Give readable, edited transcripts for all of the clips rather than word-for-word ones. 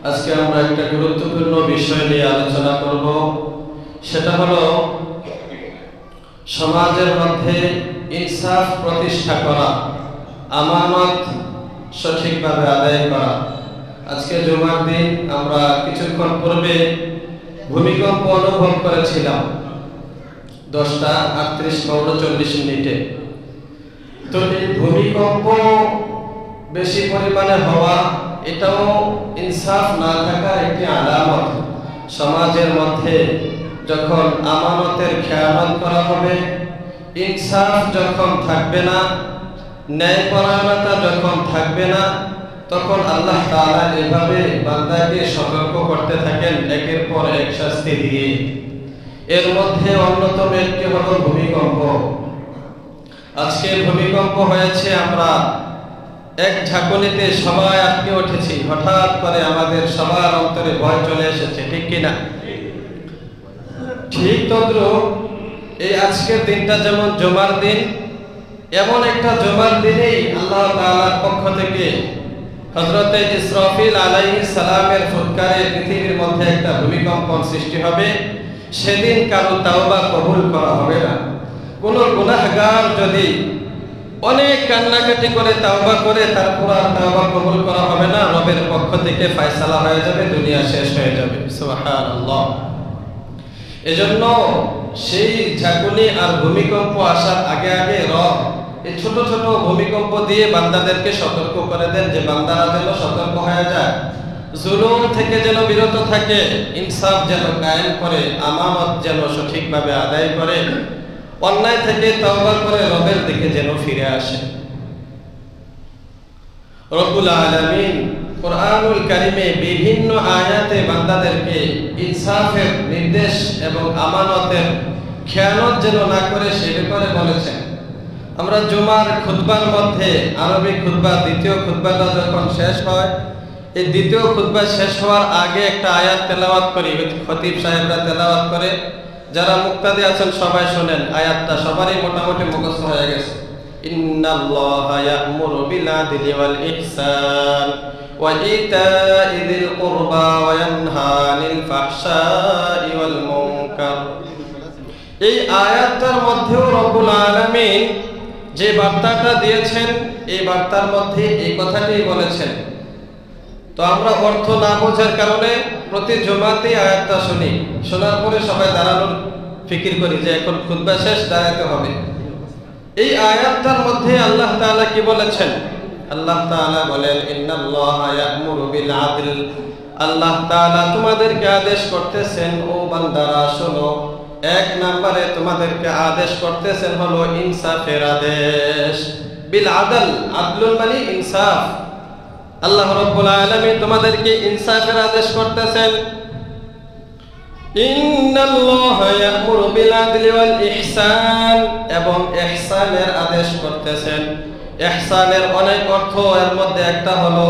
আজকে আমরা একটা গুরুত্বপূর্ণ বিষয় নিয়ে আলোচনা করব। সেটা হলো সমাজের মধ্যে ইনসাফ প্রতিষ্ঠা করা, আমানত সঠিকভাবে আদায় করা। আজকে জুমার দিন আমরা কিছুক্ষণ পূর্বে ভূমিকম্প অনুভব করেছিলাম 10:38-39 তো এই ভূমিকম্প বেশি পরিমাণে হওয়া এটাও ইনসাফ না থাকার একটি আলামত। সমাজের মধ্যে যখন আমানতের খেয়ানত করা হবে, ইনসাফ যখন থাকবে না, ন্যায়পরায়ণতা যখন থাকবে না, তখন আল্লাহ তাআলা এভাবে বান্দাকে সতর্ক করতে থাকেন একের পর এক শাস্তি দিয়ে। এর মধ্যে অন্যতম একটি হলো ভূমিকম্প। আজকে ভূমিকম্প হয়েছে, আমরা এক ঝাঁকুনিতে সবাই আটকে উঠেছি। হঠাৎ করে আমাদের সবার অন্তরে ভয় চলে এসেছে, ঠিক কিনা? ঠিক তদ্রুপ এই আজকের দিনটা যেমন জুমার দিন, এমন একটা জুমার দিনেই আল্লাহ তাআলার পক্ষ থেকে হযরতে ইসরাফিল আলাইহিস সালামের ফুৎকারে পৃথিবীর মধ্যে একটা ভূমিকম্প সৃষ্টি হবে। সেদিন কারো তাওবা কবুল করা হবে না। কোনো গুনাহগার যদি অনেক কান্নাকাটি করে তাওবা করে, তারপর আর তাওবা কবুল করা হবে না, রবের পক্ষ থেকে ফয়সালা হয়ে যাবে, দুনিয়া শেষ হয়ে যাবে। সুবহানাল্লাহ। এজন্য সেই ঝাঁকুনি আর ভূমিকম্প আসার আগে আগে রব এই ছোট ছোট ভূমিকম্প দিয়ে বান্দাদেরকে সতর্ক করে দেন যে বান্দারা যেন সতর্ক হয়ে যায়, জুলুম থেকে যেন বিরত থাকে, ইনসাফ যেন কায়েম করে, আমানত যেন সঠিকভাবে আদায় করে, অন্যায় থেকে তওবা করে রবের দিকে যেন ফিরে আসে। রব্বুল আলামিন কুরআনুল কারীমে বিভিন্ন আয়াতে বান্দাদেরকে ইনসাফের নির্দেশ এবং আমানতের খেয়ানত যেন না করে সে ব্যাপারে বলেছেন। আমরা জুমার খুতবার মধ্যে আরবি খুতবা, দ্বিতীয় খুতবাটা যখন শেষ হয়, এই দ্বিতীয় খুতবা শেষ হওয়ার আগে একটা আয়াত তেলাওয়াত করি, খতিব সাহেবরা তেলাওয়াত করে। যারা মুক্তাদি আছেন সবাই শুনেন, আয়াতটা সবারই মোটামুটি মুখস্থ হয়ে গেছে। ইন্নাল্লাহা ইয়া'মুরু বিল আদলি ওয়াল ইহসান ওয়া ইতা'i যিল কুরবা ওয়া ইয়ানহা আনিল ফাহশাই ওয়াল মুনকার। এই আয়াতটার মধ্যেও রব্বুল আলামিন যে বার্তাটা দিয়েছেন, এই বার্তার মধ্যে এই কথাটাই বলেছেন। তো আমরা অর্থ না বোঝার কারণে প্রতি জুমাতেই আয়াতটা শুনি, শোনার পরে সবাই দাঁড়ানোর ফিকির করি যে এখন খুতবা শেষ, দাঁড়াতে হবে। এই আয়াতটার মধ্যে আল্লাহ তাআলা কি বলেছেন? আল্লাহ তাআলা বলেন, ইন্নাল্লাহা ইয়া'মুরু বিল আদল। আল্লাহ তাআলা তোমাদেরকে আদেশ করতেছেন, ও বান্দারা শোনো, এক নম্বরে তোমাদেরকে আদেশ করতেছেন হলো ইনসাফের আদেশ। বিল আদল, আদলুল মানে ইনসাফ। আল্লাহ রাব্বুল আলামিন তোমাদেরকে ইনসাফের আদেশ করতেছেন। ইন্নাল্লাহা ইয়া'মুরু বিল আদলি ওয়াল ইহসান, এবং ইহসানের আদেশ করতেছেন। ইহসানের অনেক অর্থ, এর মধ্যে একটা হলো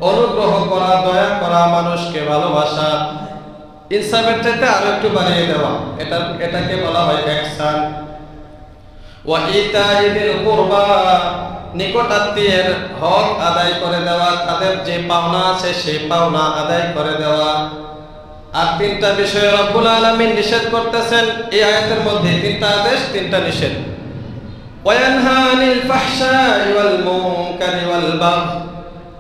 অনুগ্রহ করা, দয়া করা, মানুষকে ভালোবাসা। ইনসাফের চাইতে আরো একটু বাড়িয়ে দেওয়া, এটাকে বলা হয় ইহসান। ওয়া ইতা'i যিল কুরবা, নিকট আত্মীয়ের হক আদায় করে দেওয়া, তাদের যে পাওনা আছে সেই পাওনা আদায় করে দেওয়া। আর তিনটা বিষয়ে রব্বুল আলামিন নিষেধ করতেছেন এই আয়াতের মধ্যে, তিনটা আদেশ, তিনটা নিষেধ। ওয়া ইয়ানহা আনিল ফাহশাই ওয়াল মুনকারি ওয়াল বাগয়।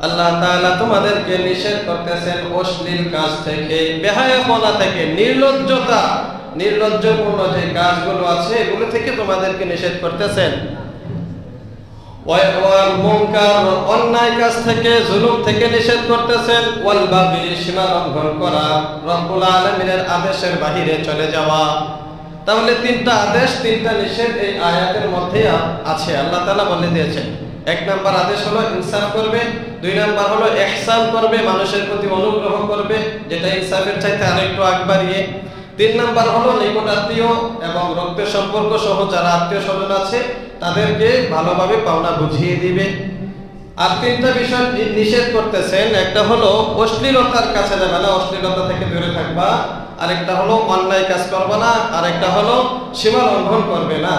আল্লাহ তাআলা তোমাদেরকে নিষেধ করতেছেন অশ্লীল কাজ থেকে, বেহায়াপনা থেকে, নির্লজ্জতা, নির্লজ্জপূর্ণ যে কাজগুলো আছে এগুলো থেকে তোমাদেরকে নিষেধ করতেছেন। ওয়াল মুনকার, অন্যায় কাজ থেকে, জুলুম থেকে নিষেধ করতেছেন। ওয়াল বাগয়, সীমা লঙ্ঘন করা, রব্বুল আলামিনের আদেশের বাহিরে চলে যাওয়া। তাহলে তিনটা আদেশ, তিনটা নিষেধ এই আয়াতের মধ্যে আছে। আল্লাহ তাআলা বলে দিয়েছেন, এক নাম্বার আদেশ হলো ইনসাফ করবে, দুই নাম্বার হলো ইহসান করবে, মানুষের প্রতি অনুগ্রহ করবে, যেটা ইনসাফের চাইতে আরেকটু আগ বাড়িয়ে। তিন নাম্বার হলো নিকট আত্মীয় এবং রক্তের সম্পর্ক সহ যারা আত্মীয় স্বজন আছে তাদেরকে ভালোভাবে পাওনা বুঝিয়ে দিবে। আর তিনটা বিষয় নিষেধ করতেছেন, একটা হলো অশ্লীলতার কাছে যাবে না, অশ্লীলতা থেকে দূরে থাকবা, আরেকটা হলো অন্যায় কাজ করবে না, আরেকটা হলো সীমা লঙ্ঘন করবে না।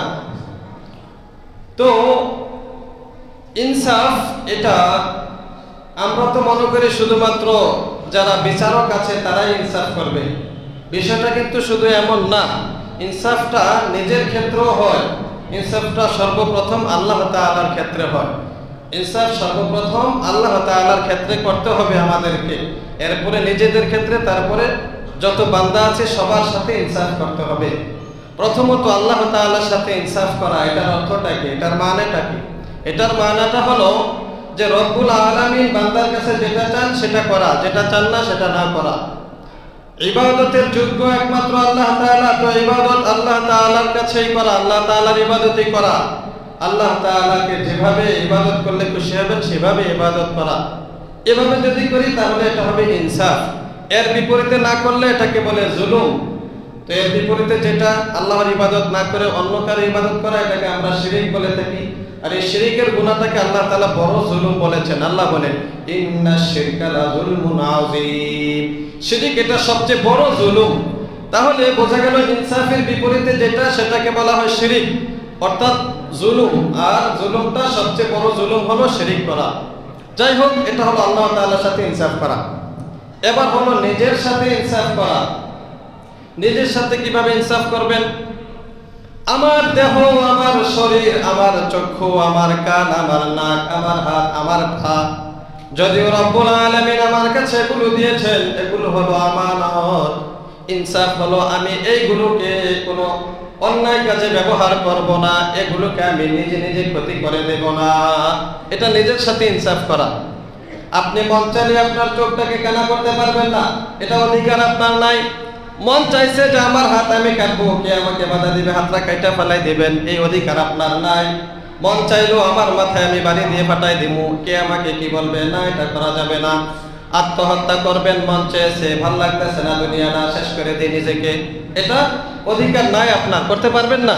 তো ইনসাফ এটা আমরা তো মনে করি শুধুমাত্র যারা বিচারক আছে তারাই ইনসাফ করবে। বিষয়টা কিন্তু শুধু এমন না, ইনসাফটা নিজের ক্ষেত্রেও হয়। ইনসাফটা সর্বপ্রথম আল্লাহ তাআলার ক্ষেত্রে হয়। ইনসাফ সর্বপ্রথম আল্লাহ তাআলার ক্ষেত্রে করতে হবে আমাদেরকে, এরপরে নিজেদের ক্ষেত্রে, তারপরে যত বান্দা আছে সবার সাথে ইনসাফ করতে হবে। প্রথমত আল্লাহ তাআলার সাথে ইনসাফ করা, এটার অর্থটা কি, এটার মানেটা কি? এটার মানেটা হলো যে রব্বুল আলামিন বান্দার কাছে যেটা চান সেটা করা, যেটা চান না সেটা না করা। ইবাদতের যোগ্য একমাত্র আল্লাহ তাআলা, তো ইবাদত আল্লাহ তাআলার কাছেই করা, আল্লাহ তাআলার ইবাদতই করা। আল্লাহ তাআলাকে যেভাবে ইবাদত করলে খুশি হবেন সেভাবে ইবাদত করা। এভাবে যদি করি তাহলে এটা হবে ইনসাফ। এর বিপরীতে না করলে এটাকে বলে জুলুম। তো এর বিপরীতে যেটা আল্লাহর ইবাদত না করে অন্য কারো ইবাদত করা, এটাকে আমরা শিরিক বলে থাকি। আর এই শিরিকের গুনাহটাকে আল্লাহ তাআলা বড় জুলুম বলেছেন। আল্লাহ বলেন ইন্নাশ শিরকা লা যুলমুন আযীম, শিরিক এটা সবচেয়ে বড় জুলুম। তাহলে বোঝা গেল ইনসাফের বিপরীতে যেটা সেটাকে বলা হয় শিরিক, অর্থাৎ জুলুম। আর জুলুমটা সবচেয়ে বড় জুলুম হলো শিরিক করা। যাই হোক, এটা হলো আল্লাহ তাআলার সাথে ইনসাফ করা। এবার হলো নিজের সাথে ইনসাফ করা। নিজের সাথে কিভাবে ইনসাফ করবেন? আমার দেহ, আমার শরীর, আমার চক্ষু, আমার কান, আমার নাক, আমার হাত, আমার পা, যদিও রব্বুল আলামিন আমার কাছে এগুলো দিয়েছেন, এগুলো হলো আমানত। ইনসাফ হলো আমি এইগুলোকে কোনো অন্যায় কাজে ব্যবহার করব না, এগুলোকে আমি নিজে নিজে ক্ষতি করে দেব না। এটা নিজের সাথে ইনসাফ করা। আপনি মন চাইলে আপনার চোখটাকে কানা করতে পারবেন না, এটা অধিকার আপনার নাই। মন চাইছে যে আমার হাত আমি কাটবো, কে আমাকে বাধা দিবে? হাতটা কাইটা ফেলাই দিবেন, এই অধিকার আপনার নাই। মন চাইলেও আমার মাথায় আমি বাড়ি দিয়ে ফাটাই দিব, কে আমাকে কি বলবে? না, এটা করা যাবে না। আত্মহত্যা করবেন, মন চেয়েছে, ভাল লাগতেছে না, দুনিয়াটা শেষ করে দিই নিজেকে, এটা অধিকার নাই আপনার, করতে পারবেন না।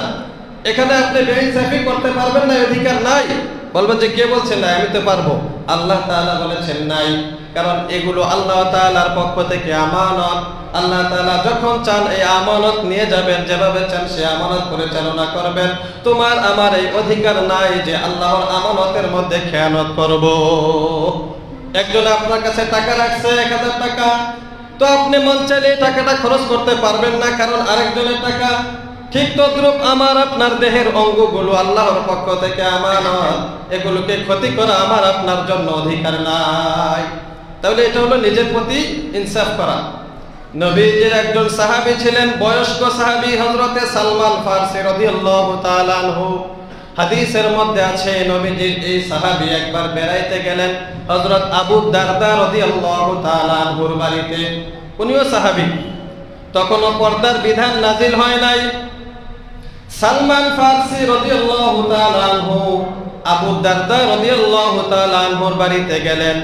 এখানে আপনি বেইনসাফি করতে পারবেন না, অধিকার নাই। বলবেন যে কে বলছেন না, আমি তো পারবো। আল্লাহ তাআলা বলেছেন নাই, কারণ এগুলো আল্লাহ তাআলার পক্ষ থেকে আমানত। আল্লাহ তাআলা যখন চান এই আমানত নিয়ে যাবেন, যেভাবে চান সে আমানত পরিচালনা করবেন। তোমার আমার এই অধিকার নাই যে আল্লাহর আমানতের মধ্যে খেয়ানত করব। একজন আপনার কাছে টাকা রাখছে 1000 টাকা, তো আপনি মন চাইলে টাকাটা খরচ করতে পারবেন না, কারণ আরেকজনের টাকা। ঠিক তদ্রূপ আমার আপনার দেহের অঙ্গগুলো আল্লাহর পক্ষ থেকে আমানত, এগুলোকে ক্ষতি করা আমার আপনার জন্য অধিকার নাই। তাহলে এটা হলো নিজের প্রতি ইনসাফ করা। নবীজির একজন সাহাবী ছিলেন, বয়স্ক সাহাবী হযরতে সালমান ফারসি রাদিয়াল্লাহু তাআলা আনহু। হাদিসের মধ্যে আছে নবীজির এই সাহাবী একবার বেড়াইতে গেলেন হযরত আবু দারদা রাদিয়াল্লাহু তাআলা আনহুর বাড়িতে। উনিও সাহাবী, তখনও পর্দার বিধান নাজিল হয় নাই। সালমান ফারসি রাদিয়াল্লাহু তাআলা আনহু আবু দারদা রাদিয়াল্লাহু তাআলা আনহুর বাড়িতে গেলেন।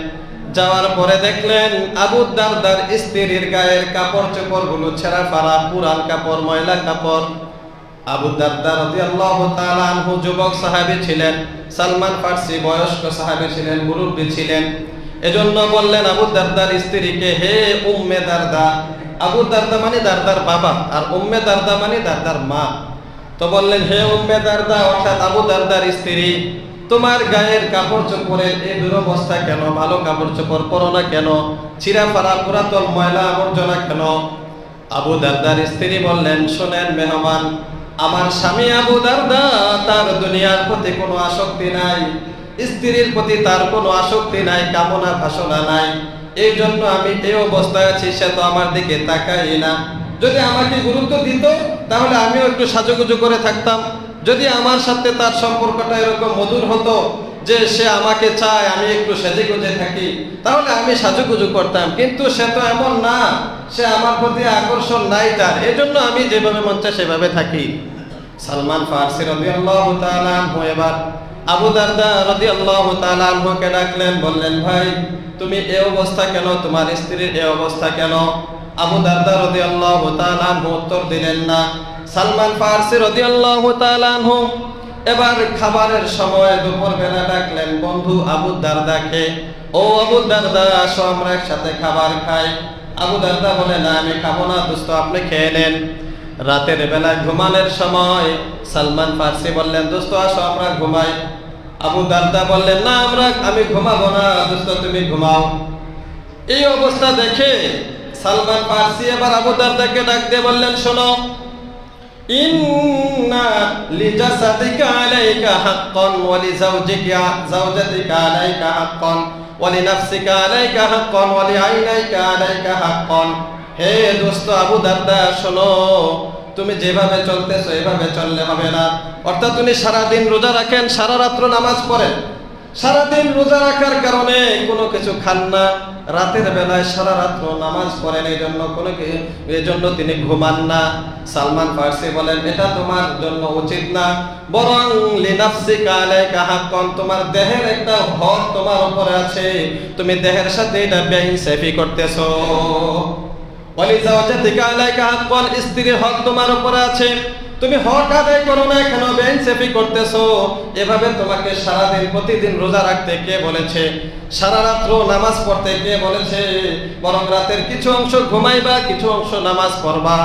যাওয়ার পরে দেখলেন আবু দারদার স্ত্রীর গায়ের কাপড় চোপড়গুলো ছেঁড়া ফাড়া, পুরান কাপড়, ময়লা কাপড়। আবু দারদা রাদিয়াল্লাহু তাআলা আনহু যুবক সাহাবী ছিলেন, সালমান ফারসি বয়স্ক সাহাবী ছিলেন, মুরব্বী ছিলেন। এজন্য বললেন আবু দারদার স্ত্রীকে, হে উম্মে দারদা। আবু দারদা মানে দারদার বাবা, আর উম্মে দারদা মানে দারদার মা। তো বললেন, হে উম্মে দারদা, অর্থাৎ আবু দারদার স্ত্রী, তোমার গায়ের কাপড় চোপড়ের এই দুরবস্থা কেন? ভালো কাপড় চোপড় পরো না কেন? ছিঁড়া ফাড়া পুরাতন ময়লা আবর্জনা কেন? আবু দারদার স্ত্রী বললেন, শোনেন মেহমান, আমার স্বামী আবু দারদা, তার দুনিয়ার প্রতি কোনো আসক্তি নাই, স্ত্রীর প্রতি তার কোনো আসক্তি নাই, কামনা বাসনা নাই। এই জন্য আমি এই অবস্থায় আছি, সে তো আমার দিকে তাকাই না। যদি আমাকে গুরুত্ব দিত তাহলে আমিও একটু সাজুগুজু করে থাকতাম। যদি আমার সাথে তার সম্পর্কটা এরকম মধুর হতো যে সে আমাকে চায়, আমি একটু সেজে গুজে থাকি, তাহলে আমি সাজুগুজু করতাম। কিন্তু সে তো এমন না, সে আমার প্রতি আকর্ষণ নাই তার, এজন্য আমি যেভাবে মন চায় সেভাবে থাকি। সালমান ফারসি রাদিয়াল্লাহু তাআলা আনহু এবার আবু দারদা রাদিয়াল্লাহু তাআলা আনহুকে ডাকলেন, বললেন, ভাই তুমি এই অবস্থা কেন? তোমার স্ত্রীর এই অবস্থা কেন? আবু দারদা রাদিয়াল্লাহু তাআলা আনহু উত্তর দিলেন না। সালমান ফারসি রাদিয়াল্লাহু তাআলা আনহু এবার খাবারের সময় দুপুর বেলা ডাকলেন বন্ধু আবু দারদাকে, ও আবু দারদা, আসো আমরা একসাথে খাবার খাই। আবু দারদা বলে, না আমি খাবো না দোস্ত, আপনি খেয়ে নেন। রাতের বেলা ঘুমানোর সময় সালমান ফারসি বললেন, দোস্ত আসো আমরা ঘুমাই। আবু দারদা বললেন, না আমি ঘুমাবো না দোস্ত, তুমি ঘুমাও। এই অবস্থা দেখে সালমান ফারসি এবার আবু দারদাকে ডাক দিয়ে বললেন, শোনো, ইন্না লিজাসাদিকা আলাইকা হাক্কান ওয়া লিজাওজাতিকা আলাইকা হাক্কান ওয়া লিনাফসিকা আলাইকা হাক্কান ওয়া লিআইনাইকা আলাইকা হাক্কান। হে দোস্ত আবু দারদা, শোনো, তুমি যেভাবে চলতেছো এভাবে চললে হবে না। অর্থাৎ তুমি সারাদিন রোজা রাখেন, সারা রাত্র নামাজ পড়েন, সারাদিন রোজা রাখার কারণে কোনো কিছু খান না, রাতের বেলায় সারা রাত্র নামাজ পড়েন, এই জন্য তিনি ঘুমান না। সালমান ফারসি বলেন, এটা তোমার জন্য উচিত না, বরং লিনাফসিকা আলাইকা হাক্কান, তোমার দেহের একটা হক তোমার উপরে আছে, তুমি দেহের সাথে এটা বেইনসাফি করতেছো। ওয়ালিজাওজাতিকা আলাইকা হাক্কান, স্ত্রীর হক তোমার উপরে আছে, তুমি হক আদায় করো না, কেন বেইনসাফি করতেছো? এভাবে তোমাকে সারাদিন প্রতিদিন রোজা রাখতে কে বলেছে? সারা রাত্র নামাজ পড়তে কে বলেছে? বরং রাতের কিছু অংশ ঘুমাইবা, কিছু অংশ নামাজ পড়বা,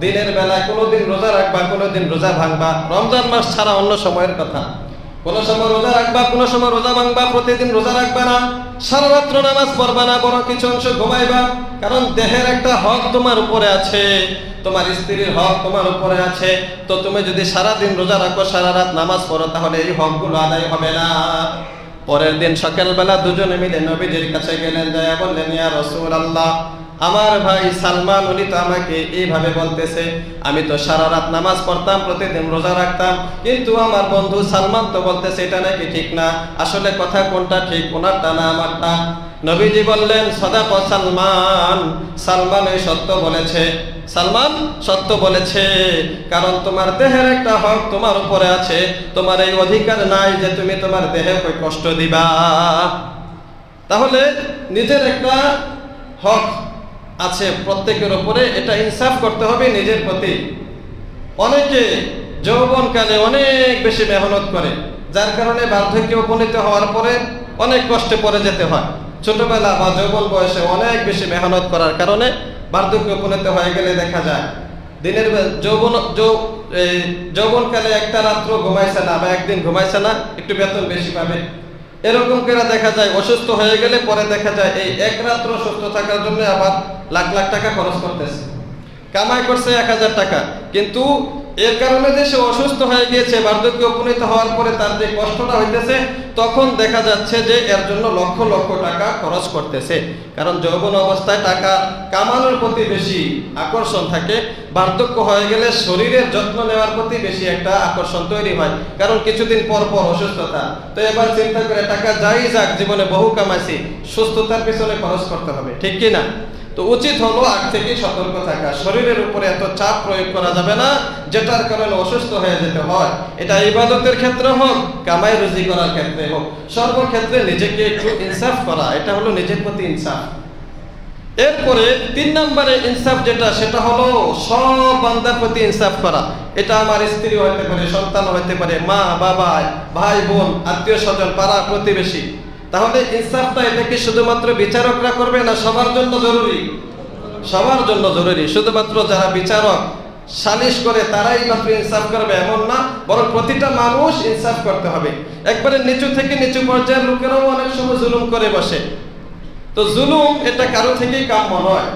দিনের বেলায় কোনোদিন রোজা রাখবা, কোনোদিন রোজা ভাঙবা। রমজান মাস ছাড়া অন্য সময়ের কথা, কোনো সময় রোজা রাখবা, কোনো সময় রোজা ভাঙবা, প্রতিদিন রোজা রাখবা না, সারা রাত্র নামাজ পড়বা না, বরং কিছু অংশ ঘুমাইবা। কারণ দেহের একটা হক তোমার উপরে আছে, তোমার স্ত্রীর হক তোমার উপরে আছে। তো তুমি যদি সারাদিন রোজা রাখো, সারা রাত নামাজ পড়ো, তাহলে এই হকগুলো আদায় হবে না। পরের দিন সকালবেলা দুজনে মিলে নবীজির কাছে গেলেন, যায় বললেন, ইয়া রাসূলুল্লাহ, আমার ভাই সালমান উনি তো আমাকে এইভাবে বলতেছে, আমি তো সারা রাত নামাজ পড়তাম, প্রতিদিন রোজা রাখতাম, কিন্তু আমার বন্ধু সালমান তো বলতেছে এটা নাকি ঠিক না। আসলে কথা কোনটা ঠিক, ওনারটা না আমারটা? নবীজি বললেন, সাদাকা সালমান, সালমান এই সত্য বলেছে, সালমান সত্য বলেছে। কারণ তোমার দেহের একটা হক তোমার উপরে আছে, তোমার এই অধিকার নাই যে তুমি তোমার দেহে কষ্ট দিবা। তাহলে নিজের একটা হক আছে প্রত্যেকের উপরে, এটা ইনসাফ করতে হবে নিজের প্রতি। অনেকে যৌবনকালে অনেক বেশি মেহনত করে, যার কারণে বার্ধক্যে উপনীত হওয়ার পরে অনেক কষ্টে পড়ে যেতে হয়। ছোটবেলা বা যৌবন বয়সে অনেক বেশি মেহনত করার কারণে বার্ধক্যে উপনীত হয়ে গেলে দেখা যায় দিনের যৌবনকালে একটা রাত্র ঘুমাইছে না বা একদিন ঘুমাইছে না, একটু বেতন বেশি পাবে। এরকম করে দেখা যায় অসুস্থ হয়ে গেলে পরে দেখা যায় এই এক রাত্র সুস্থ থাকার জন্য আবার লাখ লাখ টাকা খরচ করতেছে, কামাই করছে 1000 টাকা, কিন্তু এর কারণে যে সে অসুস্থ হয়ে গিয়েছে, বার্ধক্যে উপনীত হওয়ার পরে তার যে কষ্টটা হইতেছে, তখন দেখা যাচ্ছে যে এর জন্য লক্ষ লক্ষ টাকা খরচ করতেছে। কারণ যৌবন অবস্থায় টাকা কামানোর প্রতি বেশি আকর্ষণ থাকে, বার্ধক্য হয়ে গেলে শরীরের যত্ন নেওয়ার প্রতি বেশি একটা আকর্ষণ তৈরি হয়, কারণ কিছুদিন পর পর অসুস্থতা। তো এবার চিন্তা করে টাকা যাই যাক, জীবনে বহু কামাইছি, সুস্থতার পিছনে খরচ করতে হবে, ঠিক কি না? তো উচিত হলো আগ থেকে সতর্ক থাকা, শরীরের উপরে এত চাপ প্রয়োগ করা যাবে না যেটার কারণে অসুস্থ হয়ে যেতে হয়। এটা ইবাদতের ক্ষেত্রে হোক, কামাই রুজি করার ক্ষেত্রে হোক, সর্বক্ষেত্রে নিজেকে একটু ইনসাফ করা, এটা হলো নিজের প্রতি ইনসাফ। এরপরে 3 নম্বরে ইনসাফ যেটা, সেটা হলো সব বান্দার প্রতি ইনসাফ করা। এটা আমার স্ত্রী হইতে পারে, সন্তান হইতে পারে, মা বাবা, ভাই বোন, আত্মীয় স্বজন, পাড়া প্রতিবেশী। তাহলে ইনসাফটা এটা কি শুধুমাত্র বিচারকরা করবে না সবার জন্য জরুরি? সবার জন্য জরুরি। শুধুমাত্র যারা বিচারক সালিশ করে তারাই মাত্র ইনসাফ করবে এমন না, বরং প্রতিটা মানুষ ইনসাফ করতে হবে। একবারে নিচু থেকে নিচু পর্যায়ের লোকেরাও অনেক সময় জুলুম করে বসে। তো জুলুম এটা কারো থেকেই কাম্য নয়।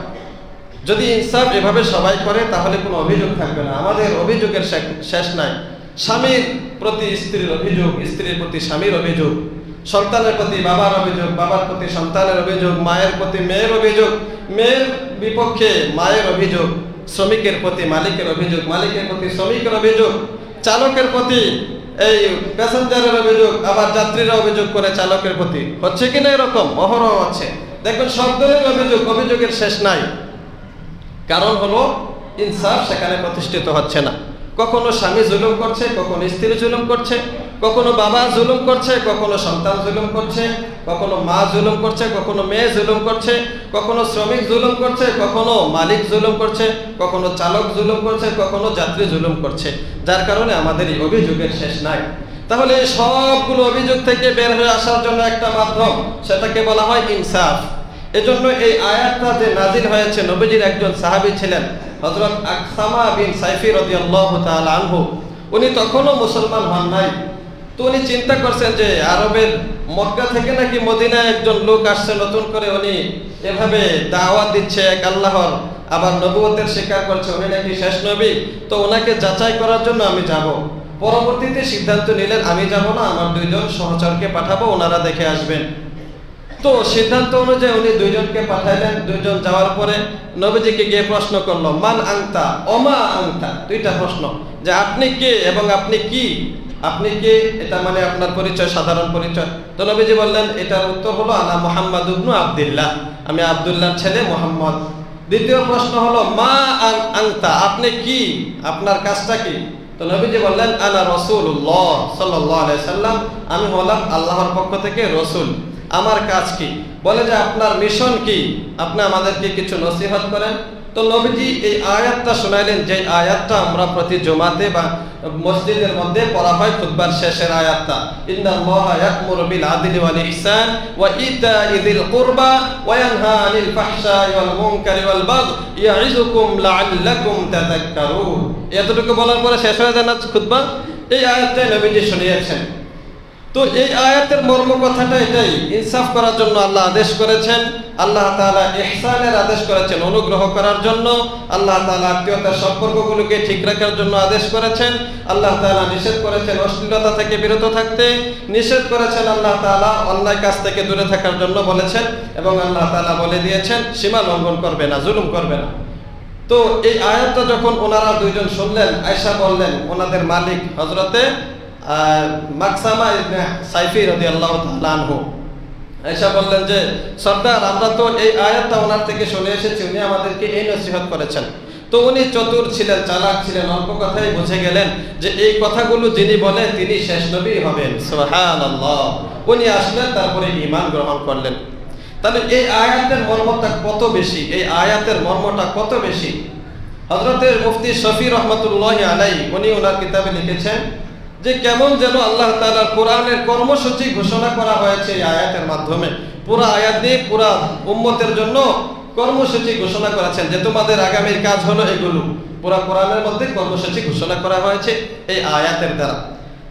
যদি ইনসাফ এভাবে সবাই করে তাহলে কোনো অভিযোগ থাকবে না। আমাদের অভিযোগের শেষ নাই। স্বামীর প্রতি স্ত্রীর অভিযোগ, স্ত্রীর প্রতি স্বামীর অভিযোগ, সন্তানের প্রতি বাবার অভিযোগ, বাবার প্রতি সন্তানের অভিযোগ, মায়ের প্রতি মেয়ের অভিযোগ, মেয়ের বিপক্ষে মায়ের অভিযোগ, শ্রমিকের প্রতি মালিকের অভিযোগ, মালিকের প্রতি শ্রমিকের অভিযোগ, চালকের প্রতি এই প্যাসেঞ্জারের অভিযোগ, আবার যাত্রীরা অভিযোগ করে চালকের প্রতি। হচ্ছে কিনা এরকম? অহরহ আছে। দেখবেন সব ধরনের অভিযোগ, অভিযোগের শেষ নাই। কারণ হলো ইনসাফ সেখানে প্রতিষ্ঠিত হচ্ছে না। কখনো স্বামী জুলুম করছে, কখনো স্ত্রী জুলুম করছে, কখনো বাবা জুলুম করছে, কখনো সন্তান জুলুম করছে, কখনো মা জুলুম করছে, কখনো মেয়ে জুলুম করছে, কখনো শ্রমিক জুলুম করছে, কখনো মালিক জুলুম করছে, কখনো চালক জুলুম করছে, কখনো যাত্রী জুলুম করছে। যার কারণে আমাদের এই অভিযোগের শেষ নাই। তাহলে সবগুলো অভিযোগ থেকে বের হয়ে আসার জন্য একটা মাধ্যম, সেটাকে বলা হয় ইনসাফ। এজন্য এই আয়াতটা যে নাজিল হয়েছে, নবীজির একজন সাহাবী ছিলেন হযরত আকসামা বিন সাইফি রাদিয়াল্লাহু তাআলা আনহু। উনি তখনও মুসলমান হন নাই। তো উনি চিন্তা করছেন যে আরবের মক্কা থেকে নাকি মদিনায় একজন লোক আসছে নতুন করে, উনি এভাবে দাওয়াত দিচ্ছে এক আল্লাহর, আবার নবুয়তের স্বীকার করছে, উনি নাকি শেষ নবী। তো ওনাকে যাচাই করার জন্য আমি যাব। পরবর্তীতে সিদ্ধান্ত নিলেন আমি যাব না, আমার দুইজন সহচরকে পাঠাবো, ওনারা দেখে আসবেন। তো সিদ্ধান্ত অনুযায়ী উনি দুইজনকে পাঠাইলেন। দুইজন যাওয়ার পরে নবীজিকে গিয়ে প্রশ্ন করলো, মান আংতা ওমা আংতা, দুইটা প্রশ্ন, যে আপনি কে এবং আপনি কি, আপনি কে, এটা মানে আপনার পরিচয়, সাধারণ পরিচয়। তো নবীজি বললেন, এটার উত্তর হলো আনা মুহাম্মদ ইবনু আব্দুল্লাহ, আমি আব্দুল্লাহর ছেলে মুহাম্মদ। দ্বিতীয় প্রশ্ন হলো মা আংতা, আপনি কি, আপনার কাজটা কি? তো নবীজি বললেন আনা রাসূলুল্লাহ সাল্লাল্লাহু আলাইহি সাল্লাম, আমি হলাম আল্লাহর পক্ষ থেকে রাসূল। আমার কাজ কি? বলে যে আপনার মিশন কি, আপনি আমাদেরকে কিছু নসিহত করেন। তো নবীজি এই আয়াতটা শোনাইলেন, যে আয়াতটা আমরা প্রতি জুমাতে বা মসজিদের মধ্যে পড়া হয়, খুতবার শেষের আয়াতটা, ইন্নাল্লাহা ইয়া'মুরু বিল আদলি ওয়াল ইহসান ওয়া ইতা'i যিল কুরবা ওয়া ইয়ানহা আনিল ফাহশাই ওয়াল মুনকারি ওয়াল বাগই ইয়া'iযুকুম লা'আল্লাকুম তাযাক্কারুন। এতটুকু বলার পরে শেষ হয়ে যায় না খুতবা? এই আয়াতটা নবীজি শুনিয়েছেন। তো এই আয়াতের মর্ম কথাটা এটাই, ইনসাফ করার জন্য আল্লাহ আদেশ করেছেন, আল্লাহ তাআলা ইহসানের আদেশ করেছেন, অনুগ্রহ করার জন্য। আল্লাহ তাআলা আত্মীয়তার সম্পর্কগুলোকে ঠিক রাখার জন্য আদেশ করেছেন। আল্লাহ তাআলা নিষেধ করেছেন অশ্লীলতা থেকে বিরত থাকতে, নিষেধ করেছেন আল্লাহ তাআলা অন্যায় কাজ থেকে দূরে থাকার জন্য বলেছেন, এবং আল্লাহ তাআলা বলে দিয়েছেন সীমা লঙ্ঘন করবে না, জুলুম করবে না। তো এই আয়াতটা যখন ওনারা দুইজন শুনলেন, আয়েশা বললেন ওনাদের মালিক হযরতে মাকসামা ইবনে সাইফি রাদিয়াল্লাহু তাআলা আনহু, আয়েশা বললেন যে সরদার, আমরা তো এই আয়াতটা ওনার থেকে শুনে এসেছি, উনি আমাদেরকে এই নসিহত করেছেন। তো উনি চতুর ছিলেন, চালাক ছিলেন, অল্প কথাই বুঝে গেলেন যে এই কথাগুলো যিনি বলেন তিনি শেষ নবী হবেন। সুবহানাল্লাহ। উনি আসলেন, তারপরে ঈমান গ্রহণ করলেন। তাহলে এই আয়াতের মর্মটা কত বেশি, এই আয়াতের মর্মটা কত বেশি। হযরতে মুফতি শফি রহমাতুল্লাহি আলাইহি উনি ওনার কিতাবে লিখেছেন যে কেমন যেন আল্লাহ তাআলার কোরআনের কর্মসূচি ঘোষণা করা হয়েছে এই আয়াতের মাধ্যমে। পুরো আয়াত দিয়ে পুরো উম্মতের জন্য কর্মসূচি ঘোষণা করেছেন যে তোমাদের আগামীর কাজ হলো এগুলো। পুরো কোরআনের মধ্যে কর্মসূচি ঘোষণা করা হয়েছে এই আয়াতের দ্বারা।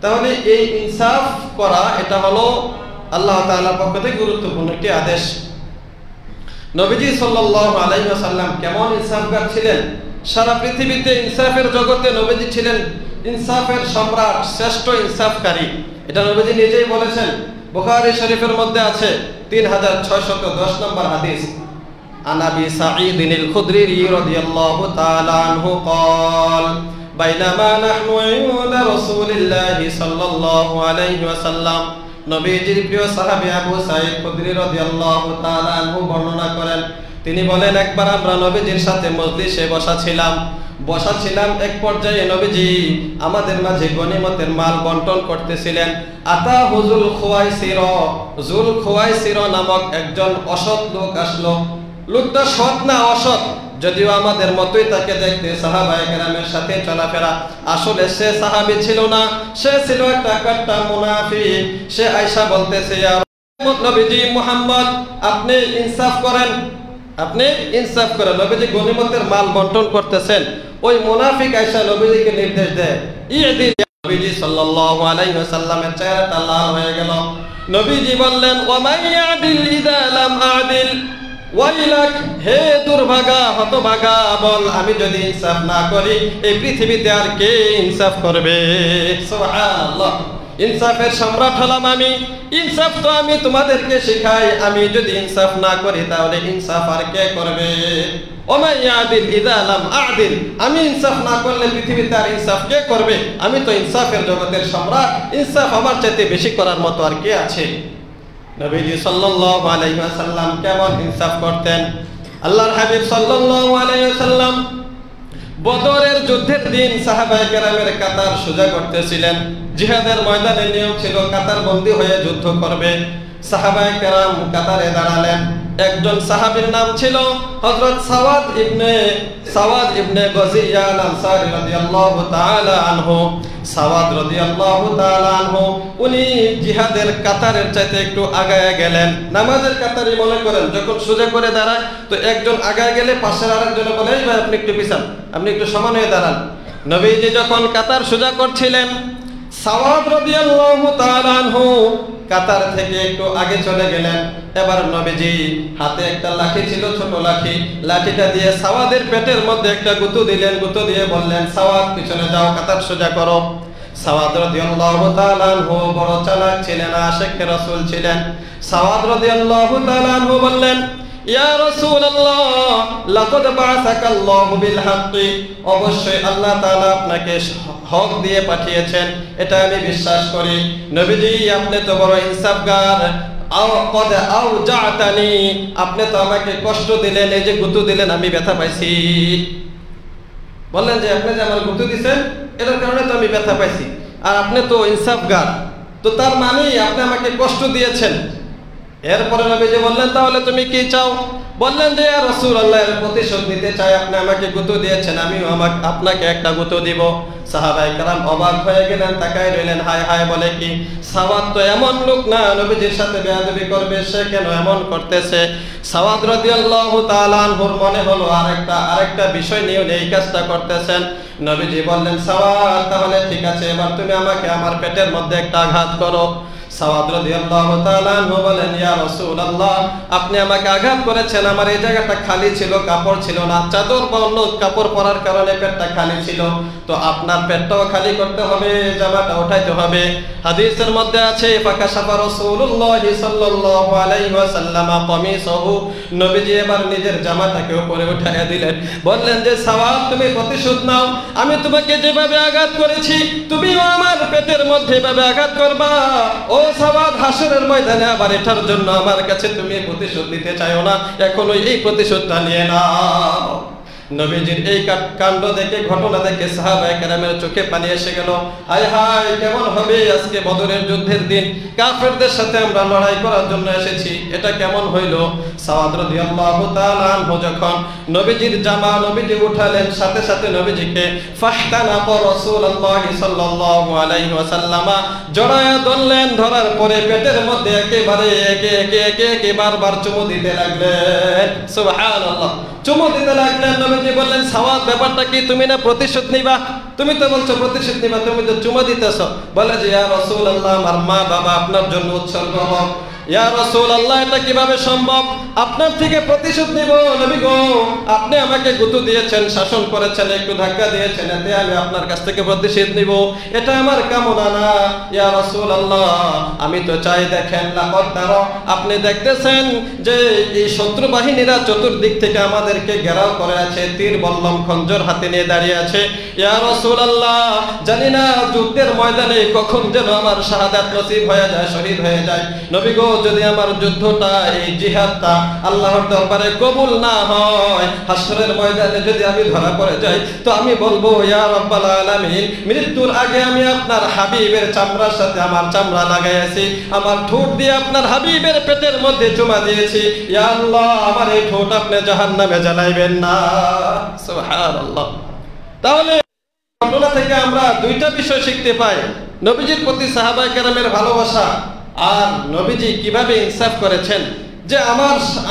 তাহলে এই ইনসাফ করা, এটা হলো আল্লাহ তাআলার পক্ষ থেকে গুরুত্বপূর্ণ একটি আদেশ। নবীজি সাল্লাল্লাহু আলাইহি ওয়াসাল্লাম কেমন ইনসাফগার ছিলেন। সারা পৃথিবীতে ইনসাফের জগতে নবীজি ছিলেন ইনসাফের সম্রাট, শ্রেষ্ঠ ইনসাফকারী। এটা নবীজি নিজেই বলেছেন, বুখারী শরীফের মধ্যে আছে 3610 নম্বর হাদিস। আন আবি সাঈদিনিল খুদরি রাদিয়াল্লাহু তাআলা আনহু قال বাইনামা নাহনু ইনদা রাসূলিল্লাহি সাল্লাল্লাহু আলাইহি ওয়াসাল্লাম, নবীজির প্রিয় সাহাবী আবু সাঈদ খুদরি রাদিয়াল্লাহু তাআলা আনহু বর্ণনা করেন, তিনি বলেন একবার আমরা নবীজির সাথে মজলিসে বসা ছিলাম। এক পর্যায়ে নবীজি আমাদের মাঝে গনিমতের মাল বন্টন করতেছিলেন। আতা হুজুল খুয়াইসির নামক একজন অসৎ লোক আসলো। লোকটা সৎ না অসৎ, যদিও আমাদের মতোই তাকে দেখতে, সাহাবায়ে কেরামের সাথে চলাফেরা, আসলে সে সাহাবী ছিল না, সে ছিল একটা কাট্টা মুনাফিক। সে আয়েশা বলতেছে, ইয়া নবীজি মুহাম্মদ, আপনি ইনসাফ করেন, আপনি ইনসাফ করেন। নবীজি গনিমতের মাল বন্টন করতেছেন, ওই মুনাফিক আয়েশা নবীজিকে নির্দেশ দেয়, ইদিল। নবীজি সাল্লাল্লাহু আলাইহি ওয়াসাল্লামের চেহারাটা লাল হয়ে গেল। নবীজি বললেন, ওয়া মান ইয়াদিল ইযা লাম আদিল, ওয়াইলাক, হে দুর্ভাগা, হতভাগা, বল আমি যদি ইনসাফ না করি এই পৃথিবীতে আর কে ইনসাফ করবে? সুবহানাল্লাহ। ইনসাফের সম্রাট হলাম আমি, ইনসাফ তো আমি তোমাদেরকে শেখাই, আমি যদি ইনসাফ না করি তাহলে ইনসাফ আর কে করবে? ওমা ইয়াদিল ইযা লাম আদিল, আমি ইনসাফ না করলে পৃথিবীতে আর ইনসাফ কে করবে? আমি তো ইনসাফের জগতের সম্রাট, ইনসাফ আমার চাইতে বেশি করার মতো আর কে আছে? নবীজি সাল্লাল্লাহু আলাইহি ওয়াসাল্লাম কেমন ইনসাফ করতেন। আল্লাহর হাবিব সাল্লাল্লাহু আলাইহি ওয়াসাল্লাম বদরের যুদ্ধের দিন সাহাবায়ে কেরামের কাতার সোজা করতেছিলেন। জিহাদের ময়দানে নিয়ম ছিল কাতার বন্দী হয়ে যুদ্ধ করবে। সাহাবায়ে কেরাম কাতারে দাঁড়ালেন। একজন সাহাবীর নাম ছিল হযরত সাওয়াদ ইবনে গজিয়া আল আনসারী রাদিয়াল্লাহু তাআলা আনহু। সাওয়াদ রাদিয়াল্লাহু তাআলা আনহু উনি জিহাদের কাতারের চাইতে একটু আগায় গেলেন। নামাজের কাতারই মনে করেন, যখন সোজা করে দাঁড়ায় তো একজন আগায় গেলে পাশের আরেকজনে বলে, এই ভাই আপনি একটু পিছান, আপনি একটু সমান হয়ে দাঁড়ান। নবীজি যখন কাতার সোজা করছিলেন, সাওয়াদ রাদিয়াল্লাহু তাআলা আনহু কাতার থেকে একটু আগে চলে গেলেন। এবার নবীজি হাতে একটা লাঠি ছিল, ছোট লাঠি, লাঠিটা দিয়ে সাওয়াদের পেটের মধ্যে একটা গুঁতো দিলেন। গুঁতো দিয়ে বললেন, সাওয়াদ পিছনে যাও, কাতার সোজা করো। সাওয়াদ রাদিয়াল্লাহু তাআলা আনহু বড় চালাক ছিলেন, আশিক রাসূল ছিলেন। সাওয়াদ রাদিয়াল্লাহু তাআলা আনহু বললেন, ইয়া রাসূলুল্লাহ লাকাদ বা'সাকাল্লাহু বিল হাক্কি, অবশ্যই আল্লাহ তাআলা আপনাকে হক দিয়ে পাঠিয়েছেন, এটা আমি বিশ্বাস করি। নবীজি আপনি তো বড় ইনসাফগার, আপনি তো আমাকে কষ্ট দিলেন, এই যে গুঁতো দিলেন আমি ব্যথা পাইছি। বললেন যে আপনি যে আমার গুঁতো দিছেন এটার কারণে তো আমি ব্যথা পাইছি, আর আপনি তো ইনসাফগার, তো তার মানে আপনি আমাকে কষ্ট দিয়েছেন। এরপরে নবীজি বললেন, তাহলে তুমি কি চাও? বললেন যে ইয়া রাসূলুল্লাহ, এর প্রতিশোধ নিতে চাই, আপনি আমাকে গুঁতো দিয়েছেন, আমিও আপনাকে একটা গুঁতো দিব। সাহাবায়ে কেরাম অবাক হয়ে গেলেন, তাকায় রইলেন, হায় হায় বলে কি? সাওয়াদ তো এমন লোক না নবীজির সাথে বেয়াদবি করবে, সে কেন এমন করতেছে? সাওয়াদ রাদিয়াল্লাহু তাআলা আনহুর মনে হলো আরেকটা বিষয় নিয়ে এই কাজটা করতেছেন। নবীজি বললেন, সাওয়াদ তাহলে ঠিক আছে, এবার তুমি আমাকে আমার পেটের মধ্যে একটা আঘাত করো। সাওয়াদ রাদিয়াল্লাহু তাআলা আনহু বলেন, ইয়া রাসূলুল্লাহ, আপনি আমাকে আঘাত করেছেন, আমার এই জায়গাটা খালি ছিল, কাপড় ছিল না, চাদর বা অন্য কাপড় পরার কারণে পেটটা খালি ছিল, তো আপনার পেটটাও খালি করতে হবে, জামাটা উঠাইতে হবে। হাদিসের মধ্যে আছে, ফাকাশাফা রাসূলুল্লাহ সাল্লাল্লাহু আলাইহি ওয়াসাল্লাম কামিসাহু, নবীজি এবার নিজের জামাটাকে উপরে উঠাইয়া দিলেন। বললেন যে সাওয়াদ, তুমি প্রতিশোধ নাও, আমি তোমাকে যেভাবে আঘাত করেছি তুমিও আমার পেটের মধ্যে এভাবে আঘাত করবা। ও সাওয়াদ, হাসরের ময়দানে আবার এটার জন্য আমার কাছে তুমি প্রতিশোধ নিতে চাইও না, এখন এই প্রতিশোধটা নিয়ে নাও। নবীজির এই কাণ্ড দেখে, ঘটনা দেখে সাহাবায়ে কেরামের চোখে পানি এসে গেল। হায় হায়, কেমন হবে আজকে বদরের যুদ্ধের দিন, কাফেরদের সাথে আমরা লড়াই করার জন্য এসেছি, এটা কেমন হইল? সাওয়াদ রাদিয়াল্লাহু তাআলা আনহু যখন নবীজির জামা নবীজি উঠালেন, সাথে সাথে নবীজিকে ফাহতানাকা রাসূলুল্লাহ সাল্লাল্লাহু আলাইহি ওয়াসাল্লাম জড়ায়া ধরলেন। ধরার পরে পেটের মধ্যে একেবারে একে বারবার চুমু দিতে লাগলেন। সুবহানাল্লাহ, চুমু দিতে লাগলেন। নবীজি বললেন, সাওয়াদ ব্যাপারটা কি? তুমি না প্রতিশোধ নিবা, তুমি তো বলছো প্রতিশোধ নিবা, তুমি তো চুমু দিতেছো। বলে যে ইয়া রাসূলুল্লাহ, আমার মা বাবা আপনার জন্য উৎসর্গ হোক। ইয়া রাসূলুল্লাহ, এটা কিভাবে সম্ভব? আপনার থেকে প্রতিশোধ নিব? নবী গো, আপনি আমাকে গুঁতো দিয়েছেন, শাসন করেছেন, একটু ধাক্কা দিয়েছেন, এতে আমি আপনার কাছ থেকে প্রতিশোধ নিব, এটা আমার কামনা না। ইয়া রাসূলুল্লাহ, আমি তো চাই, দেখেন লাকাদ, আপনি দেখতেছেন যে এই শত্রু বাহিনীরা চতুর্দিক থেকে আমাদেরকে ঘেরাও করে আছে, তীর বল্লম খঞ্জর হাতে নিয়ে দাঁড়িয়ে আছে। ইয়া রাসূলুল্লাহ, জানি না যুদ্ধের ময়দানে কখন যেন আমার শাহাদাত নসিব হয়ে যায়, শহীদ হয়ে যায়। নবী গো, যদি আমার যুদ্ধটা, এই জিহাদটা আল্লাহর দরবারে কবুল না হয়, হাসরের ময়দানে যদি আমি ধরা পড়ে যাই, তো আমি বলবো, ইয়া রাব্বাল আলামিন, মৃত্যুর আগে আমি আপনার হাবিবের চামড়ার সাথে আমার চামড়া লাগাইছি, আমার ঠোঁট দিয়ে আপনার হাবিবের পেটের মধ্যে চুমা দিয়েছি। ইয়া আল্লাহ, আমার এই ঠোঁট আপনি জাহান্নামে জ্বালাইবেন না। সুবহানাল্লাহ। তাহলে ঘটনা থেকে আমরা দুইটা বিষয় শিখতে পাই, নবীজির প্রতি সাহাবায়ে কেরামের ভালোবাসা, আর নবীজি কিভাবে ইনসাফ করেছেন, যে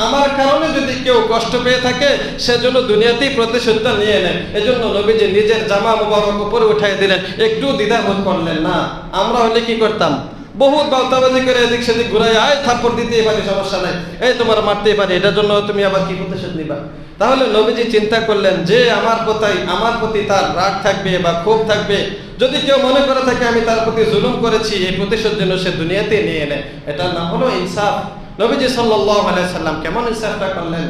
আমার কারণে যদি কেউ কষ্ট পেয়ে থাকে, সেজন্য দুনিয়াতেই প্রতিশোধটা নিয়ে নেন। এজন্য নবীজি নিজের জামা মুবারক উপরে উঠাই দিলেন, একটু দ্বিধাবোধ করলেন না। আমরা হলে কি করতাম? বহুত বাউতাবাজি করে এদিক সেদিক ঘুরাই, আয় থাপ্পড় দিতেই পারি, সমস্যা নাই, এই তোমার মারতেই পারি, এটার জন্য তুমি আবার কি প্রতিশোধ নিবা? তাহলে নবীজি চিন্তা করলেন যে আমার প্রতি তার রাগ থাকবে বা ক্ষোভ থাকবে, যদি কেউ মনে করে থাকে আমি তার প্রতি জুলুম করেছি, এই প্রতিশোধ যেন সে দুনিয়াতে নিয়ে নেয়। এটার নাম হলো ইনসাফ। নবীজি সাল্লাল্লাহু আলাইহি সাল্লাম কেমন ইনসাফটা করলেন?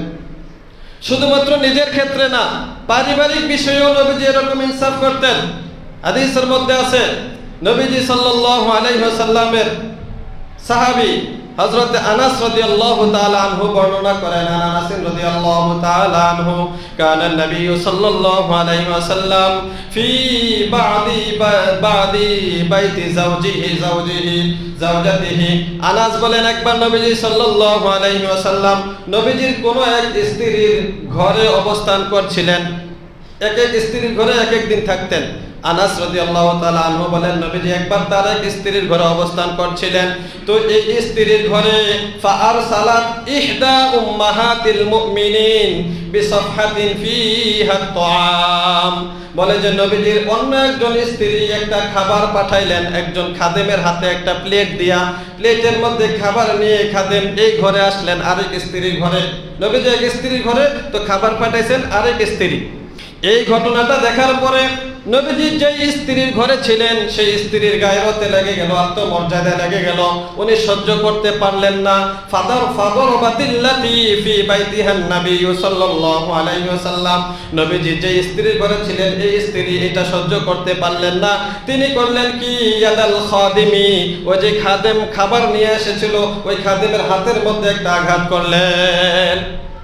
শুধুমাত্র নিজের ক্ষেত্রে না, পারিবারিক বিষয়েও নবীজি এরকম ইনসাফ করতেন। হাদিসের মধ্যে আছে, নবীজি সাল্লাল্লাহু আলাইহি ওয়াসাল্লামের সাহাবী হযরত আনাস রাদিয়াল্লাহু তাআলা আনহু বর্ণনা করেন, আনাস রাদিয়াল্লাহু তাআলা আনহু কানা নবী সাল্লাল্লাহু আলাইহি ওয়াসাল্লাম ফি বাদি বাইতি জাওজাতিহি। আনাস বলেন, একবার নবীজি সাল্লাল্লাহু আলাইহি ওয়াসাল্লাম নবীজির কোন এক স্ত্রীর ঘরে অবস্থান করছিলেন। এক এক স্ত্রীর ঘরে এক এক দিন থাকতেন। আনাস রাদিয়াল্লাহু তাআলা আনহু বলেন নবীজি একবার তার এক স্ত্রীর ঘরে অবস্থান করছিলেন। তো এই স্ত্রীর ঘরে ফাআরসালাত ইহদা উম্মাহাতিল মুমিনিন বিসফহাতিন ফিহা তাআম, বলে যে নবীজির অন্য একজন স্ত্রী একটা খাবার পাঠাইলেন একজন খাদেমের হাতে একটা প্লেট দিয়া, প্লেটের মধ্যে খাবার নিয়ে খাদেম এই ঘরে আসলেন আরেক স্ত্রীর ঘরে। নবীজি এক স্ত্রীর ঘরে তো খাবার পাঠাইছেন আরেক স্ত্রী। এই ঘটনাটা দেখার পরে নবীজি যে স্ত্রীর ঘরে ছিলেন সেই স্ত্রীর গায়রতে লেগে গেল, আত্মমর্যাদা লেগে গেল, উনি সহ্য করতে পারলেন না। ফাদরবাতিল্লাতি ফি বাইতিহান নবী সাল্লাল্লাহু আলাইহি ওয়াসাল্লাম, নবীজি যে স্ত্রীর ঘরে ছিলেন এই স্ত্রী এটা সহ্য করতে পারলেন না। তিনি করলেন কি, ইয়াদাল খাদিমি, ওই যে খাদেম খাবার নিয়ে এসেছিল ওই খাদেমের হাতের মধ্যে একটা আঘাত করলেন।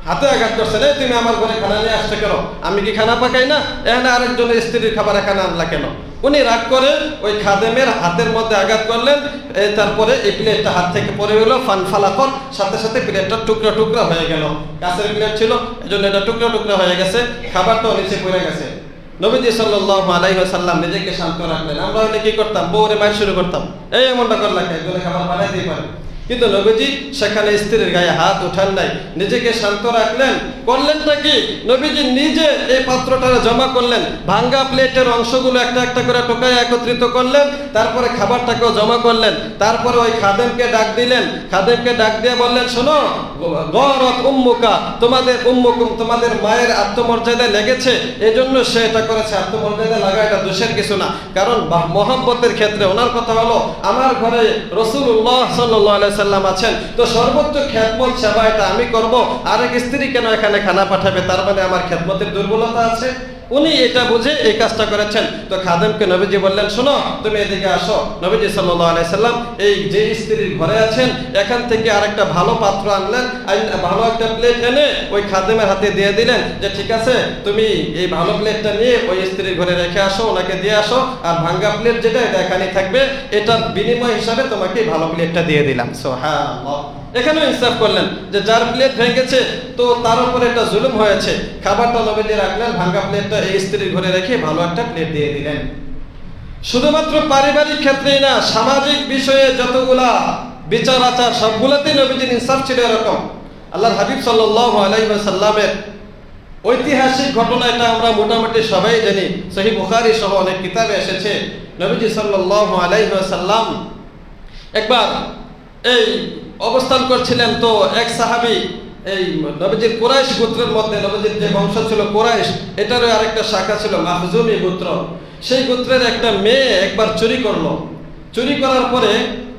হাতে আঘাত করছে, রে তুমি আমার ঘরে খানা নিয়ে আসছো কেন? আমি কি খানা পাকাই না? এখানে আরেকজনের স্ত্রীর খাবার এখানে আনলা কেন? উনি রাগ করে ওই খাদেমের হাতের মধ্যে আঘাত করলেন। তারপরে এই প্লেটটা হাত থেকে পড়ে গেল, ফালাকন, সাথে সাথে প্লেটটা টুকরা টুকরা হয়ে গেল। কাঁচের প্লেট ছিল এজন্য এটা টুকরা টুকরা হয়ে গেছে, খাবারটাও নিচে পড়ে গেছে। নবীজি সাল্লাল্লাহু আলাইহি ওয়াসাল্লাম নিজেকে শান্ত রাখলেন। আমরা হলে কি করতাম? বউরে মার শুরু করতাম, এই এমনটা করলা কে, একজনে খাবার বানাইতেই পারে। কিন্তু নবীজি সেখানে স্ত্রীর গায়ে হাত উঠান নাই, নিজেকে শান্ত রাখলেন। করলেনটা কি, নবীজি নিজে এই পাত্রটা জমা করলেন, ভাঙ্গা প্লেটের অংশগুলো একটা একটা করে টোকায় একত্রিত করলেন, তারপরে খাবারটাকেও জমা করলেন। তারপরে ওই খাদেমকে ডাক দিলেন, খাদেমকে ডাক দিয়ে বললেন, শোনো, গরত উম্মুকা, তোমাদের মায়ের আত্মমর্যাদা লেগেছে, এজন্য সে এটা করেছে। আত্মমর্যাদা লাগা এটা দোষের কিছু না, কারণ মহব্বতের ক্ষেত্রে ওনার কথা হলো আমার ঘরে রাসূলুল্লাহ সাল্লাল্লাহু আলাইহি সাল্লাম আছেন, তো সর্বোচ্চ খেদমত সেবা এটা আমি করব, আরেক স্ত্রী কেন এখানে খানা পাঠাবে? তার মানে আমার খেদমতের দুর্বলতা আছে। উনি এটা বুঝে এই কাজটা করেছেন। তো খাদেমকে নবীজি বললেন, শোনো তুমি এদিকে আসো। নবীজি সাল্লাল্লাহু আলাইহি সাল্লাম এই যে স্ত্রীর ঘরে আছেন এখান থেকে আরেকটা ভালো পাত্র আনলেন, ভালো একটা প্লেট এনে ওই খাদেমের হাতে দিয়ে দিলেন যে ঠিক আছে তুমি এই ভালো প্লেটটা নিয়ে ওই স্ত্রীর ঘরে রেখে আসো, ওনাকে দিয়ে আসো, আর ভাঙ্গা প্লেট যেটা এটা এখানেই থাকবে, এটার বিনিময় হিসাবে তোমাকে ভালো প্লেটটা দিয়ে দিলাম। সুবহানাল্লাহ। এখানেও ইনসাফ করলেন যে যার প্লেট ভেঙেছে তো তার উপরে একটা জুলুম হয়েছে, খাবারটা নবীজি রাখলেন, ভাঙ্গা প্লেটটা এই স্ত্রীর ঘরে রেখে ভালো একটা প্লেট দিয়ে দিলেন। শুধুমাত্র পারিবারিক ক্ষেত্রেই না, সামাজিক বিষয়ে যতগুলা বিচার আচার সবগুলাতেই নবীজির ইনসাফ ছিল এরকম। আল্লাহর হাবিব সাল্লাল্লাহু আলাইহি ওয়াসাল্লামের ঐতিহাসিক ঘটনা এটা আমরা মোটামুটি সবাই জানি, সহিহ বুখারী সহ অনেক কিতাবে এসেছে। নবীজি সাল্লাল্লাহু আলাইহি ওয়াসাল্লাম একবার এই অবস্থান করছিলেন, তো এক সাহাবী এই নবীজির কুরাইশ গোত্রের মধ্যে, নবীজির যে বংশ ছিল কুরাইশ, এটারও আরেকটা শাখা ছিল মাখজুমি গোত্র, সেই গোত্রের একটা মেয়ে একবার চুরি করলো। চুরি করার পরে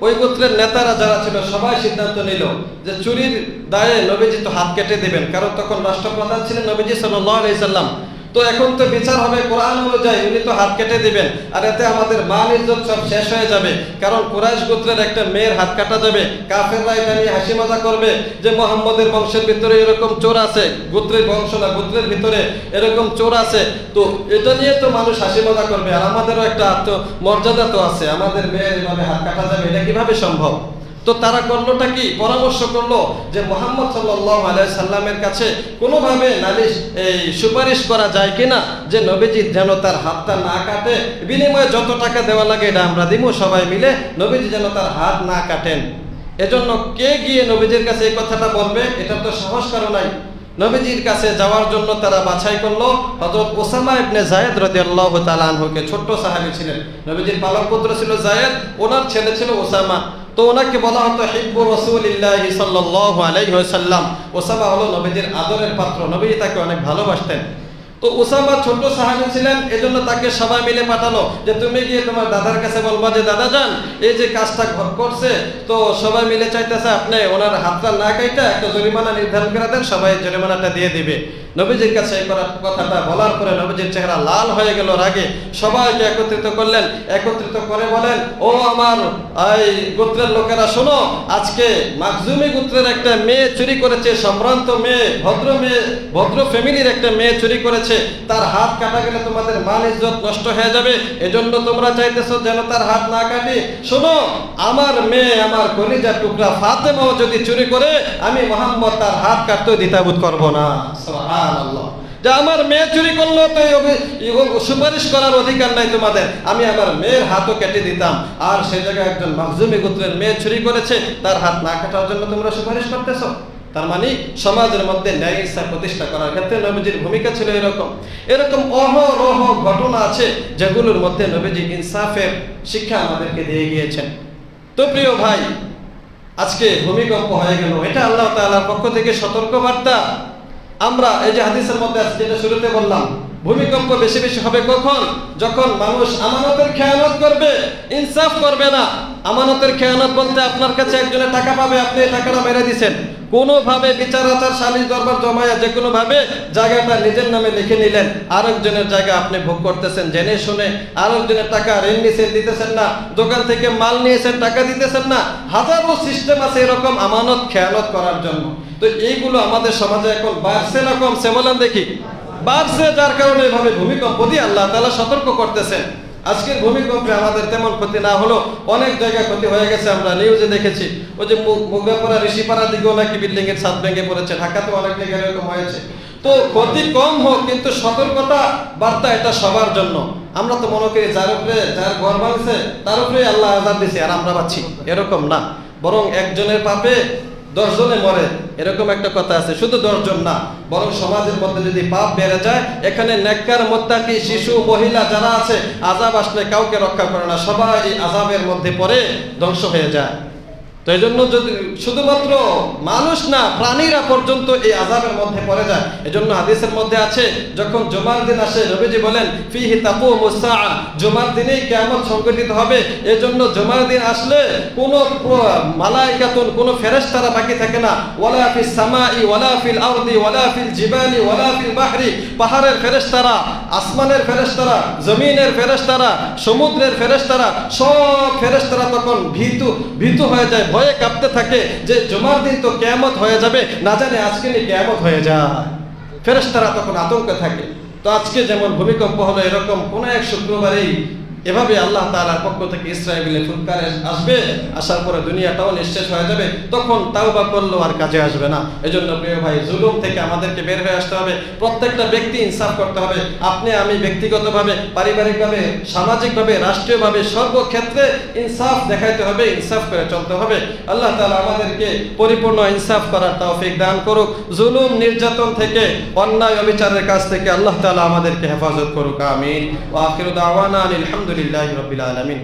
ওই গোত্রের নেতারা যারা ছিল সবাই সিদ্ধান্ত নিল যে চুরির দায়ে নবীজি তো হাত কেটে দিবেন, কারণ তখন রাষ্ট্রপ্রধান ছিলেন নবীজি সাল্লাল্লাহু আলাইহি সাল্লাম। তো এখন তো বিচার হবে কোরআন অনুযায়ী, উনি তো হাত কেটে দিবেন, আর এতে আমাদের মান ইজ্জত সব শেষ হয়ে যাবে, কারণ কুরাইশ গোত্রের একটা মেয়ের হাত কাটা যাবে, কাফেররা এটা নিয়ে হাসি মজা করবে যে মুহাম্মদের বংশের ভিতরে এরকম চোর আছে, গোত্রের বংশ না গোত্রের ভিতরে এরকম চোর আছে, তো এটা নিয়ে তো মানুষ হাসি মজা করবে, আর আমাদেরও একটা আত্মমর্যাদা তো আছে, আমাদের মেয়ের এভাবে হাত কাটা যাবে, এটা কিভাবে সম্ভব? তো তারা করলোটা কি, পরামর্শ করলো যে মুহাম্মদ সাল্লাল্লাহু আলাইহি সাল্লামের কাছে কোনোভাবে নালিশ সুপারিশ করা যায় কিনা যে নবীজি যেন তার হাতটা না কাটে, বিনিময়ে যত টাকা দেওয়া লাগে এটা আমরা দিব সবাই মিলে, নবীজি যেন তার হাত না কাটেন। এজন্য কে গিয়ে নবীজির কাছে এই কথাটা বলবে, এটা তো সাহস কারো নাই। নবীজির কাছে যাওয়ার জন্য তারা বাছাই করলো হযরত ওসামা ইবনে যায়েদ রাদিয়াল্লাহু তাআলা আনহুকে। ছোট্ট সাহাবী ছিলেন, নবীজির পালক পুত্র ছিল যায়েদ, ওনার ছেলে ছিল ওসামা। তো ওনাকে বলা হতো হিব্বু রাসূলিল্লাহি সাল্লাল্লাহু আলাইহি ওয়াসাল্লাম। ওসামা হলো নবীজির আদরের পাত্র, নবীজি তাকে অনেক ভালোবাসতেন। তো ওসামা ছোট সাহাবী ছিলেন, এজন্য তাকে সবাই মিলে পাঠালো যে তুমি গিয়ে তোমার দাদার কাছে বলবা যে দাদা যান এই যে কাজটা করছে, তো সবাই মিলে চাইতেছে আপনি ওনার হাতটা না কাইটা একটা জরিমানা নির্ধারণ করে দেন, সবাই জরিমানাটা দিয়ে দিবে। নবীজির কাছে এই কথাটা বলার পরে নবীজির চেহারা লাল হয়ে গেল রাগে, সবাইকে একত্রিত করলেন, একত্রিত করে বলেন, ও আমার এই গোত্রের লোকেরা শোনো, আজকে মাখজুমি গোত্রের একটা মেয়ে চুরি করেছে, সম্ভ্রান্ত মেয়ে, ভদ্র ফ্যামিলির একটা মেয়ে চুরি করেছে, তার হাত কাটা গেলে তোমাদের মান ইজ্জত নষ্ট হয়ে যাবে, এজন্য তোমরা চাইতেছো যেন তার হাত না কাটি। শোনো, আমার মেয়ে, আমার কলিজার টুকরা ফাতেমাও যদি চুরি করে, আমি মুহাম্মদ তার হাত কাটতেও দ্বিধাবোধ করব না। সুবহানাল্লাহ। যে আমার মেয়ে চুরি করলো তো সুপারিশ করার অধিকার নাই তোমাদের, আমি আমার মেয়ের হাতও কেটে দিতাম। আর সেই জায়গায় একজন মাখজুমি গোত্রের মেয়ে চুরি করেছে, তার হাত না কাটার জন্য তোমরা সুপারিশ করতেছো। তার মানে সমাজের মধ্যে ন্যায় ইনসাফ প্রতিষ্ঠা করার ক্ষেত্রে নবীজির ভূমিকা ছিল এরকম। এরকম অহরহ ঘটনা আছে যেগুলোর মধ্যে নবীজি ইনসাফের শিক্ষা আমাদেরকে দিয়ে গিয়েছেন। তো প্রিয় ভাই, আজকে ভূমিকম্প হয়ে গেল, এটা আল্লাহ তাআলার পক্ষ থেকে সতর্ক বার্তা। আমরা এই যে হাদিসের মধ্যে আছে, যেটা শুরুতে বললাম, ভূমিকম্প বেশি বেশি হবে কখন? যখন মানুষ আমানতের খেয়ানত করবে, ইনসাফ করবে না। আমানতের খেয়ানত বলতে আপনার কাছে একজনের টাকা পাবে, আপনি এই টাকাটা মেরে দিচ্ছেন, কোনোভাবে বিচার আচার সালিশ দরবার জমায়া যে কোনো ভাবে জায়গাটা নিজের নামে লিখে নিলেন, আরেকজনের জায়গা আপনি ভোগ করতেছেন জেনে শুনে, আরেকজনের টাকা ঋণ নিয়েছেন দিতেছেন না, দোকান থেকে মাল নিয়েছেন টাকা দিতেছেন না। হাজারো সিস্টেম আছে এরকম আমানত খেয়ানত করার জন্য। তো এইগুলো আমাদের সমাজে এখন বাড়ছে না কমছে বলেন দেখি? বাড়ছে, যার কারণে এভাবে ভূমিকম্প দিয়ে আল্লাহ তাআলা সতর্ক করতেছেন। আজকের ভূমিকম্পে আমাদের তেমন ক্ষতি না হলো, অনেক জায়গায় ক্ষতি হয়ে গেছে, আমরা নিউজে দেখেছি। ওই যে মুগরাপাড়া ঋষিপাড়া দিকেও নাকি বিল্ডিং এর ছাদ ভেঙে পড়েছে, ঢাকাতে অনেক জায়গায় এরকম হয়েছে। তো ক্ষতি কম হোক, কিন্তু সতর্কতা বার্তা এটা সবার জন্য। আমরা তো মনে করি যার উপরে যার ঘর ভাঙছে তার উপরে আল্লাহ আযাব দিছে আর আমরা পাচ্ছি, এরকম না। বরং একজনের পাপে 10 জনে মরে, এরকম একটা কথা আছে। শুধু 10 জন না, বরং সমাজের মধ্যে যদি পাপ বেড়ে যায়, এখানে নেককার মুত্তাকি শিশু মহিলা যারা আছে, আযাব আসলে কাউকে রক্ষা করে না, সবাই এই আযাবের মধ্যে পড়ে ধ্বংস হয়ে যায়। তো এই জন্য যদি শুধুমাত্র মানুষ না, প্রাণীরা পর্যন্ত এই আযাবের মধ্যে পড়ে যায়। এজন্য হাদিসের মধ্যে আছে, যখন জুমার দিন আসে নবীজি বলেন ফিহি তাকুমুস সাআ, জুমার দিনেই কিয়ামত সংঘটিত হবে। এজন্য জুমার দিন আসলে কোনো মালায়েকাতুন, কোনো ফেরেশতারা বাকি থাকে না। ওয়ালা ফিস সামাই ওয়ালা ফিল আরদি ওয়ালা ফিল জিবালি ওয়ালা ফিল বাহরি, পাহাড়ের ফেরেশতারা, আসমানের ফেরেশতারা, জমিনের ফেরেশতারা, সমুদ্রের ফেরেশতারা, সব ফেরেশতারা তখন ভীতু হয়ে যায়, ভয়ে কাঁপতে থাকে যে জুমার দিন তো কিয়ামত হয়ে যাবে, না জানে আজকে নি কিয়ামত হয়ে যায়। ফেরেশতারা তখন আতঙ্কে থাকে। তো আজকে যেমন ভূমিকম্প হলো, এরকম কোন এক শুক্রবারেই এভাবে আল্লাহ তাআলার পক্ষ থেকে ইসরাঈলের ফুৎকার আসবে, আসার পরে দুনিয়াটাও নিঃশেষ হয়ে যাবে, তখন তাওবা করলেও আর কাজে আসবে না। এজন্য প্রিয় ভাই, জুলুম থেকে আমাদেরকে বের হয়ে আসতে হবে। প্রত্যেকটা ব্যক্তি ইনসাফ করতে হবে। আপনি আমি ব্যক্তিগতভাবে, পারিবারিকভাবে, সামাজিকভাবে, রাষ্ট্রীয়ভাবে, সর্বক্ষেত্রে ইনসাফ দেখাইতে হবে, ইনসাফ করে চলতে হবে। আল্লাহ তাআলা আমাদেরকে পরিপূর্ণ ইনসাফ করার তৌফিক দান করুক। জুলুম নির্যাতন থেকে, অন্যায় অবিচারের কাছ থেকে আল্লাহ তাআলা আমাদেরকে হেফাজত করুক। আমিন। ওয়া আখিরু দাওয়ানা আলহামদুলিল্লাহি রাব্বিল আলামিন।